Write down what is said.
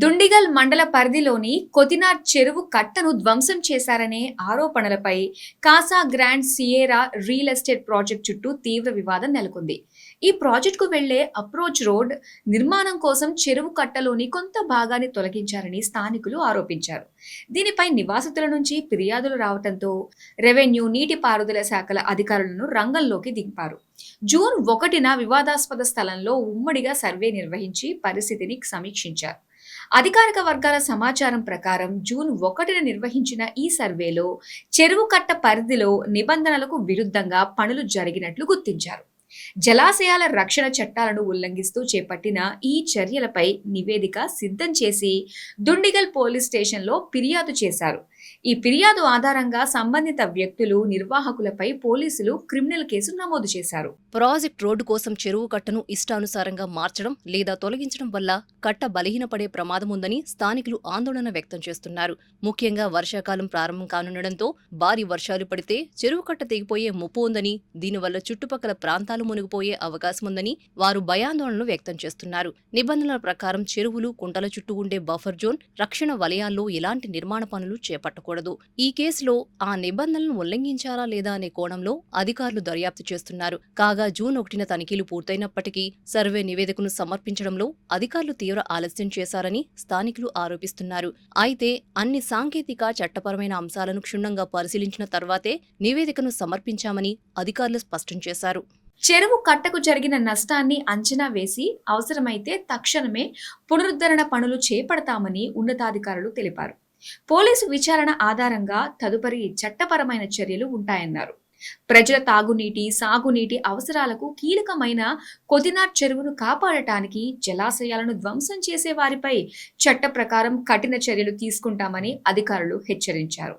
దుండిగల్ మండల పరిధిలోని కొతినార్ చెరువు కట్టను ధ్వంసం చేశారనే ఆరోపణలపై Kasa grand సియేరా real estate project చుట్టూ తీవ్ర వివాదం నెలకొంది. ఈ ప్రాజెక్టుకు వెళ్లే అప్రోచ్ రోడ్ నిర్మాణం కోసం చెరువు కట్టలోని కొంత భాగాన్ని తొలగించారని స్థానికులు ఆరోపించారు. దీనిపై నివాసితుల నుంచి ఫిర్యాదులు రావడంతో రెవెన్యూ, నీటిపారుదల శాఖల అధికారులను రంగంలోకి దింపారు. జూన్ 1న వివాదాస్పద స్థలంలో ఉమ్మడిగా సర్వే నిర్వహించి పరిస్థితిని సమీక్షించారు. అధికారిక వర్గాల సమాచారం ప్రకారం జూన్ 1న నిర్వహించిన ఈ సర్వేలో చెరువు కట్ట పరిధిలో నిబంధనలకు విరుద్ధంగా పనులు జరిగినట్లు గుర్తించారు. జలాశయాల రక్షణ చట్టాలను ఉల్లంఘిస్తూ చేపట్టిన ఈ చర్యలపై నివేదిక సిద్ధం చేసి దుండిగల్ పోలీస్ స్టేషన్లో ఫిర్యాదు చేశారు. ఈ ఫిర్యాదు ఆధారంగా సంబంధిత వ్యక్తులు, నిర్వాహకులపై పోలీసులు క్రిమినల్ కేసు నమోదు చేశారు. ప్రాజెక్ట్ రోడ్డు కోసం చెరువు కట్టను ఇష్టానుసారంగా మార్చడం లేదా తొలగించడం వల్ల కట్ట బలహీనపడే ప్రమాదం ఉందని స్థానికులు ఆందోళన వ్యక్తం చేస్తున్నారు. ముఖ్యంగా వర్షాకాలం ప్రారంభం కానుండటంతో భారీ వర్షాలు పడితే చెరువు కట్ట తెగిపోయే ముప్పు ఉందని, దీనివల్ల చుట్టుపక్కల ప్రాంతాలు మునిగిపోయే అవకాశం ఉందని వారు భయాందోళనలు వ్యక్తం చేస్తున్నారు. నిబంధనల ప్రకారం చెరువులు, కుంటల చుట్టూ ఉండే బఫర్ జోన్, రక్షణ వలయాల్లో ఎలాంటి నిర్మాణ పనులు చేపట్టకూడదు. ఈ కేసులో ఆ నిబంధనలను ఉల్లంఘించారా లేదా అనే కోణంలో అధికారులు దర్యాప్తు చేస్తున్నారు. కాగా జూన్ 1న తనిఖీలు పూర్తయినప్పటికీ సర్వే నివేదికను సమర్పించడంలో అధికారులు తీవ్ర ఆలస్యం చేశారని స్థానికులు ఆరోపిస్తున్నారు. అయితే అన్ని సాంకేతిక, చట్టపరమైన అంశాలను క్షుణ్ణంగా పరిశీలించిన తర్వాతే నివేదికను సమర్పించామని అధికారులు స్పష్టం చేశారు. చెరువు కట్టకు జరిగిన నష్టాన్ని అంచనా వేసి అవసరమైతే తక్షణమే పునరుద్ధరణ పనులు చేపడతామని ఉన్నతాధికారులు తెలిపారు. పోలీసు విచారణ ఆధారంగా తదుపరి చట్టపరమైన చర్యలు ఉంటాయన్నారు. ప్రజల తాగునీటి, సాగునీటి అవసరాలకు కీలకమైన కొతినార్ చెరువును కాపాడటానికి జలాశయాలను ధ్వంసం చేసే వారిపై చట్ట ప్రకారం కఠిన చర్యలు తీసుకుంటామని అధికారులు హెచ్చరించారు.